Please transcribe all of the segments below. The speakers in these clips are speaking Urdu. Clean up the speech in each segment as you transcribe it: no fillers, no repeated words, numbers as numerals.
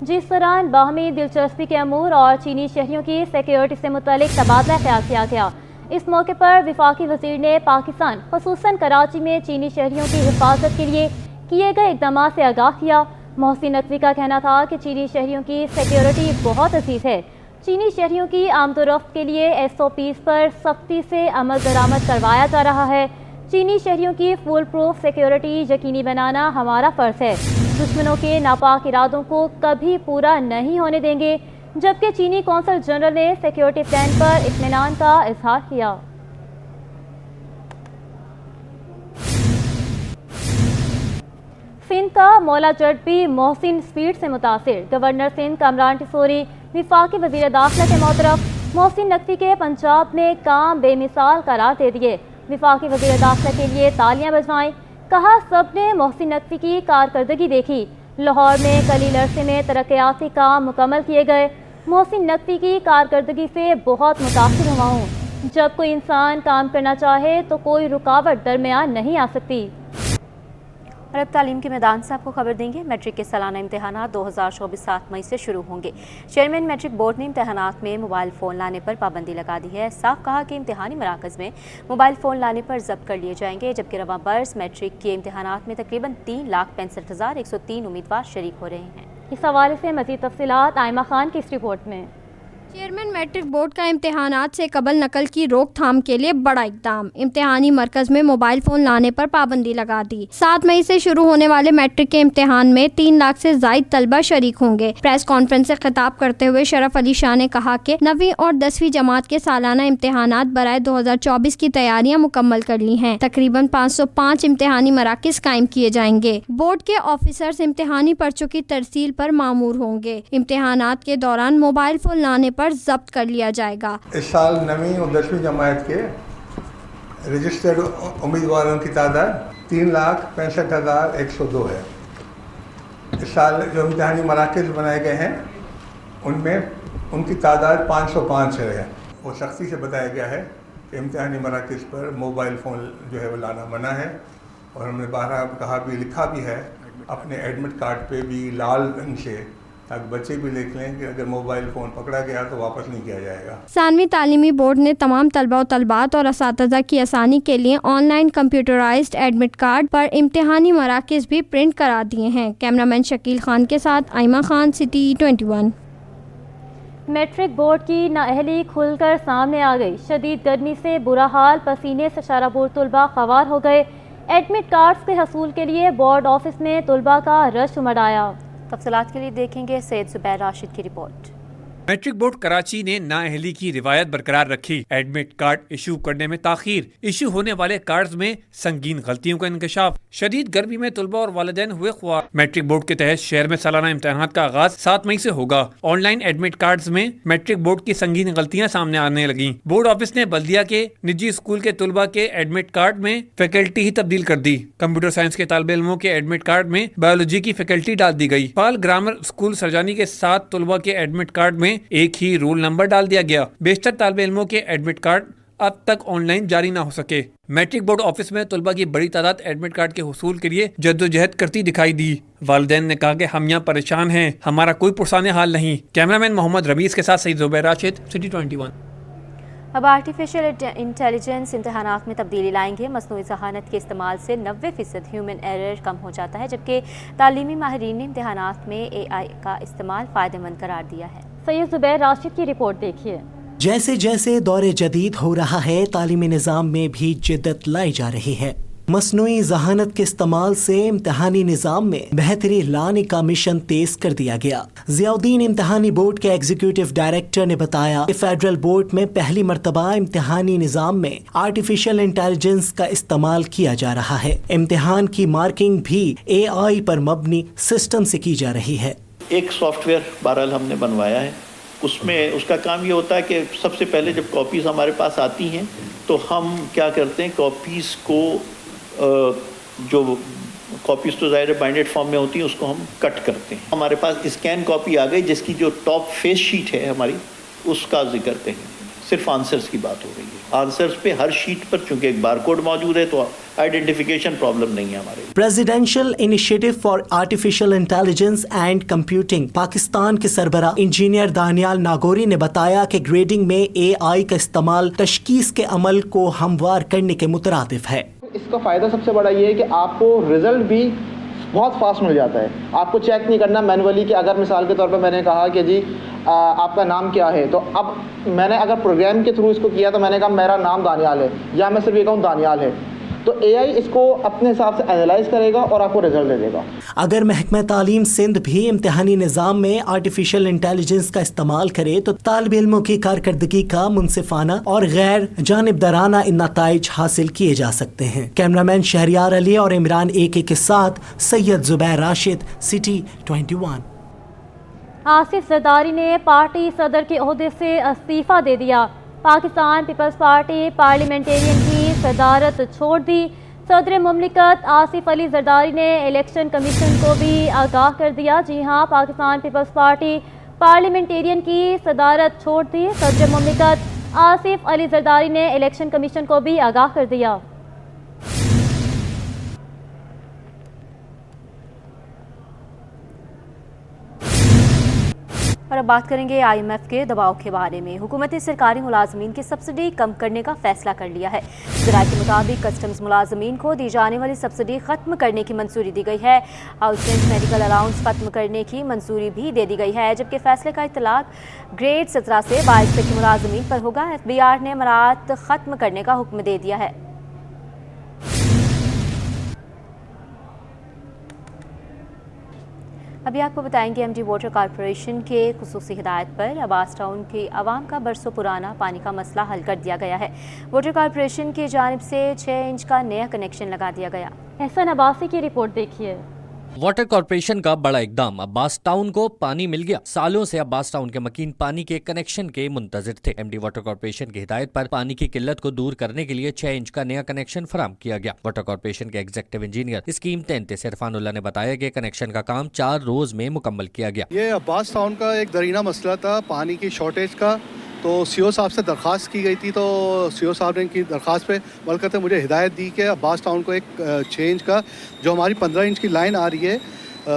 جس دوران باہمی دلچسپی کے امور اور چینی شہریوں کی سیکیورٹی سے متعلق تبادلہ خیال کیا گیا۔ اس موقع پر وفاقی وزیر نے پاکستان خصوصاً کراچی میں چینی شہریوں کی حفاظت کے لیے کیے گئے اقدامات سے آگاہ کیا۔ محسن نقوی کا کہنا تھا کہ چینی شہریوں کی سیکیورٹی بہت عزیز ہے۔ چینی شہریوں کی آمد و رفت کے لیے SOPs پر سختی سے عمل درآمد کروایا جا رہا ہے۔ چینی شہریوں کی فول پروف سیکیورٹی یقینی بنانا ہمارا فرض ہے۔ دشمنوں کے ناپاک ارادوں کو کبھی پورا نہیں ہونے دیں گے، جبکہ چینی قونصل جنرل نے سیکیورٹی پلان پر اطمینان کا اظہار کیا۔ سندھ کا مولا جٹ بھی محسن سپیڈ سے متاثر۔ گورنر سندھ کامران ٹیسوری، وفاقی وزیر داخلہ کے محترم محسن نقوی کے پنجاب میں کام بے مثال قرار دے دیے۔ وفاقی وزیر داخلہ کے لیے تالیاں بجوائیں، کہا سب نے محسن نقوی کی کارکردگی دیکھی۔ لاہور میں قلیل عرصے میں ترقیاتی کام مکمل کیے گئے۔ محسن نقوی کی کارکردگی سے بہت متاثر ہوا ہوں۔ جب کوئی انسان کام کرنا چاہے تو کوئی رکاوٹ درمیان نہیں آ سکتی۔ اور اب تعلیم کے میدان سے آپ کو خبر دیں گے۔ میٹرک کے سالانہ امتحانات 2024 7 مئی سے شروع ہوں گے۔ چیئرمین میٹرک بورڈ نے امتحانات میں موبائل فون لانے پر پابندی لگا دی ہے۔ صاف کہا کہ امتحانی مراکز میں موبائل فون لانے پر ضبط کر لیے جائیں گے، جبکہ رواں برس میٹرک کے امتحانات میں تقریباً 3,65,103 امیدوار شریک ہو رہے ہیں۔ اس حوالے سے مزید تفصیلات آئمہ خان کی اس رپورٹ میں۔ چیئرمین میٹرک بورڈ کا امتحانات سے قبل نقل کی روک تھام کے لیے بڑا اقدام۔ امتحانی مرکز میں موبائل فون لانے پر پابندی لگا دی۔ 7 مئی سے شروع ہونے والے میٹرک کے امتحان میں 3 لاکھ سے زائد طلبہ شریک ہوں گے۔ پریس کانفرنس سے خطاب کرتے ہوئے شرف علی شاہ نے کہا کہ 9ویں اور 10ویں جماعت کے سالانہ امتحانات برائے 2024 کی تیاریاں مکمل کر لی ہیں۔ تقریباً 505 امتحانی مراکز قائم کیے جائیں گے۔ بورڈ کے آفیسرز امتحانی پرچوں کی ترسیل پر مامور ہوں گے۔ امتحانات کے دوران موبائل فون لانے پر ضبط کر لیا جائے گا۔ اس سال 9ویں اور 10ویں جماعت کے رجسٹرڈ امیدواروں کی تعداد 3,65,102 ہے۔ اس سال جو امتحانی مراکز بنائے گئے ہیں ان میں ان کی تعداد 505 ہے۔ وہ سختی سے بتایا گیا ہے کہ امتحانی مراکز پر موبائل فون جو ہے وہ لانا منع ہے، اور ہم نے بارہا کہا بھی لکھا بھی ہے اپنے ایڈمٹ کارڈ پہ بھی لال رنگ سے، تاکہ بچے بھی لکھ لیں کہ اگر موبائل فون پکڑا گیا تو واپس نہیں کیا جائے گا۔ ثانوی تعلیمی بورڈ نے تمام طلبہ و طالبات اور اساتذہ کی آسانی کے لیے online computerized admit card پر امتحانی مراکز بھی پرنٹ کرا دیے ہیں۔ کیمرامین شکیل خان کے ساتھ آئمہ خان، سٹی 21۔ میٹرک بورڈ کی نااہلی کھل کر سامنے آ گئی۔ شدید گرمی سے برا حال، پسینے سے شرابور طلبہ خوار ہو گئے۔ ایڈمٹ کارڈز کے حصول کے لیے بورڈ آفس میں طلبہ کا رش امڑ آیا۔ تفصیلات کے لیے دیکھیں گے سید زبیر راشد کی رپورٹ۔ میٹرک بورڈ کراچی نے نااہلی کی روایت برقرار رکھی۔ ایڈمٹ کارڈ ایشو کرنے میں تاخیر، ایشو ہونے والے کارڈز میں سنگین غلطیوں کا انکشاف، شدید گرمی میں طلبہ اور والدین ہوئے خوار۔ میٹرک بورڈ کے تحت شہر میں سالانہ امتحانات کا آغاز 7 مئی سے ہوگا۔ آن لائن ایڈمٹ کارڈز میں میٹرک بورڈ کی سنگین غلطیاں سامنے آنے لگیں۔ بورڈ آفس نے بلدیہ کے نجی اسکول کے طلبہ کے ایڈمٹ کارڈ میں فیکلٹی ہی تبدیل کر دی۔ کمپیوٹر سائنس کے طالب علموں کے ایڈمٹ کارڈ میں بایولوجی کی فیکلٹی ڈال دی گئی۔ پال گرامر اسکول سرجانی کے 7 طلبہ کے ایڈمٹ کارڈ میں ایک ہی رول نمبر ڈال دیا گیا۔ بیشتر طالب علموں کے ایڈمٹ کارڈ اب تک آن لائن جاری نہ ہو سکے۔ میٹرک بورڈ آفس میں طلبہ کی بڑی تعداد ایڈمٹ کارڈ کے حصول کے لیے جدوجہد کرتی دکھائی دی۔ والدین نے کہا کہ ہم یہاں پریشان ہیں، ہمارا کوئی پرسانہ حال نہیں۔ کیمرامین محمد رمیز کے ساتھ سید زبیر راشد، سٹی 21۔ اب آرٹیفیشل انٹیلیجنس امتحانات میں تبدیلی لائیں گے۔ مصنوعی ذہانت کے استعمال سے 90% ہیومن ایرر کم ہو جاتا ہے، جبکہ تعلیمی ماہرین نے امتحانات میں AI کا استعمال فائدہ مند قرار دیا ہے۔ سید زبیر راشد کی رپورٹ دیکھیے۔ جیسے جیسے دور جدید ہو رہا ہے، تعلیمی نظام میں بھی جدت لائی جا رہی ہے۔ مصنوعی ذہانت کے استعمال سے امتحانی نظام میں بہتری لانے کا مشن تیز کر دیا گیا۔ ضیاء الدین امتحانی بورڈ کے ایگزیکٹو ڈائریکٹر نے بتایا کہ فیڈرل بورڈ میں پہلی مرتبہ امتحانی نظام میں آرٹیفیشل انٹیلیجنس کا استعمال کیا جا رہا ہے۔ امتحان کی مارکنگ بھی AI پر مبنی سسٹم سے کی جا رہی ہے۔ ایک سافٹ ویئر بہرحال ہم نے بنوایا ہے، اس میں اس کا کام یہ ہوتا ہے کہ سب سے پہلے جب کاپیز ہمارے پاس آتی ہیں تو ہم کیا کرتے ہیں، کاپیز کو جو کاپیز تو ظاہر بائنڈیڈ فارم میں ہوتی ہیں اس کو ہم کٹ کرتے ہیں۔ ہمارے پاس اسکین کاپی آ گئی جس کی جو ٹاپ فیس شیٹ ہے ہماری، اس کا ذکر کرتے ہیں۔ صرف آنسرز کی بات ہو رہی ہے. آنسرز پہ ہر شیٹ پر چونکہ ایک بار کوڈ موجود ہے تو آئیڈینٹیفیکیشن پرابلم نہیں ہے ہمارے. Presidential initiative for artificial intelligence and computing Pakistan کے سربراہ انجینئر دانیال ناگوری نے بتایا کہ گریڈنگ میں اے آئی کا استعمال تشخیص کے عمل کو ہموار کرنے کے مترادف ہے. اس کا فائدہ سب سے بڑا یہ ہے کہ آپ کو رزلٹ بھی بہت فاسٹ مل جاتا ہے. آپ کو چیک نہیں کرنا مینولی کہ اگر مثال کے طور پر میں نے کہا کہ جی آپ کا نام کیا ہے, تو اب میں نے اگر پروگرام کے تھرو اس کو کیا تو میں نے کہا میرا نام دانیال ہے, یا میں صرف یہ کہوں دانیال ہے, تو اے آئی اس کو اپنے حساب سے اینالائز کرے گا اور آپ کو رزلٹ دے دے گا. اگر محکمہ تعلیم سندھ بھی امتحانی نظام میں آرٹیفیشل انٹیلیجنس کا استعمال کرے تو طالب علموں کی کارکردگی کا منصفانہ اور غیر جانبدارانہ نتائج حاصل کیے جا سکتے ہیں. کیمرامین شہریار علی اور عمران AK کے ساتھ سید زبیر راشد, سٹی 21. آصف زرداری نے پارٹی صدر کے عہدے سے استعفیٰ دے دیا. پاکستان پیپلز پارٹی پارلیمنٹیرین کی صدارت چھوڑ دی. صدر مملکت آصف علی زرداری نے الیکشن کمیشن کو بھی آگاہ کر دیا. جی ہاں, پاکستان پیپلز پارٹی پارلیمنٹیرین کی صدارت چھوڑ دی. صدر مملکت آصف علی زرداری نے الیکشن کمیشن کو بھی آگاہ کر دیا. اور اب بات کریں گے IMF کے دباؤ کے بارے میں. حکومت نے سرکاری ملازمین کی سبسڈی کم کرنے کا فیصلہ کر لیا ہے. ذرائع کے مطابق کسٹمز ملازمین کو دی جانے والی سبسڈی ختم کرنے کی منظوری دی گئی ہے. ہاؤس رینٹ میڈیکل الاؤنس ختم کرنے کی منظوری بھی دے دی گئی ہے, جبکہ فیصلے کا اطلاق گریڈ 17 سے 22 تک کے ملازمین پر ہوگا. FBR نے مراعات ختم کرنے کا حکم دے دیا ہے. ابھی آپ کو بتائیں گے MD واٹر کارپوریشن کے خصوصی ہدایت پر عباس ٹاؤن کی عوام کا برسوں پرانا پانی کا مسئلہ حل کر دیا گیا ہے. واٹر کارپوریشن کی جانب سے 6 انچ کا نیا کنیکشن لگا دیا گیا. احسن عباسی کی رپورٹ دیکھیے. واٹر کارپوریشن کا بڑا اقدام, عباس ٹاؤن کو پانی مل گیا. سالوں سے عباس ٹاؤن کے مکین پانی کے کنیکشن کے منتظر تھے. MD واٹر کارپوریشن کی ہدایت پر پانی کی قلت کو دور کرنے کے لیے 6 انچ کا نیا کنیکشن فراہم کیا گیا. واٹر کارپوریشن کے ایگزیکٹو انجینئر اسکیم 33 عرفان اللہ نے بتایا کہ کنیکشن کا کام 4 روز میں مکمل کیا گیا. یہ عباس ٹاؤن کا ایک درینہ مسئلہ تھا پانی کی شارٹیج کا, تو CO صاحب سے درخواست کی گئی تھی, تو CO صاحب نے ان کی درخواست پہ عمل کرتے مجھے ہدایت دی کہ عباس ٹاؤن کو ایک 6 انچ کا, جو ہماری 15 انچ کی لائن آ رہی ہے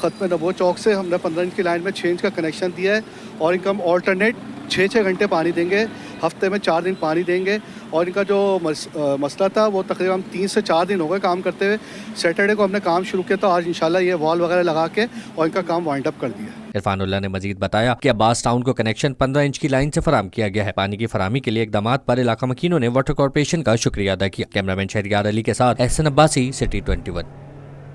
ختم نبوت چوک سے, ہم نے 15 انچ کی لائن میں 6 انچ کا کنیکشن دیا ہے, اور ان کا ہم آلٹرنیٹ 6 گھنٹے پانی دیں گے, ہفتے میں 4 دن پانی دیں گے. اور ان کا جو مسئلہ تھا وہ تقریباً 3 سے 4 دن ہو گئے کام کرتے ہوئے. سیٹرڈے کو ہم نے کام شروع کیا, تو آج انشاءاللہ یہ وال وغیرہ لگا کے اور ان کا کام وائنڈ اپ کر دیا. عرفان اللہ نے مزید بتایا کہ عباس ٹاؤن کو کنیکشن 15 انچ کی لائن سے فراہم کیا گیا ہے. پانی کی فراہمی کے لیے اقدامات پر علاقہ مکینوں نے واٹر کارپوریشن کا شکریہ ادا کیا. کیمرامین شہریار علی کے ساتھ احسن عباسی, سٹی 21.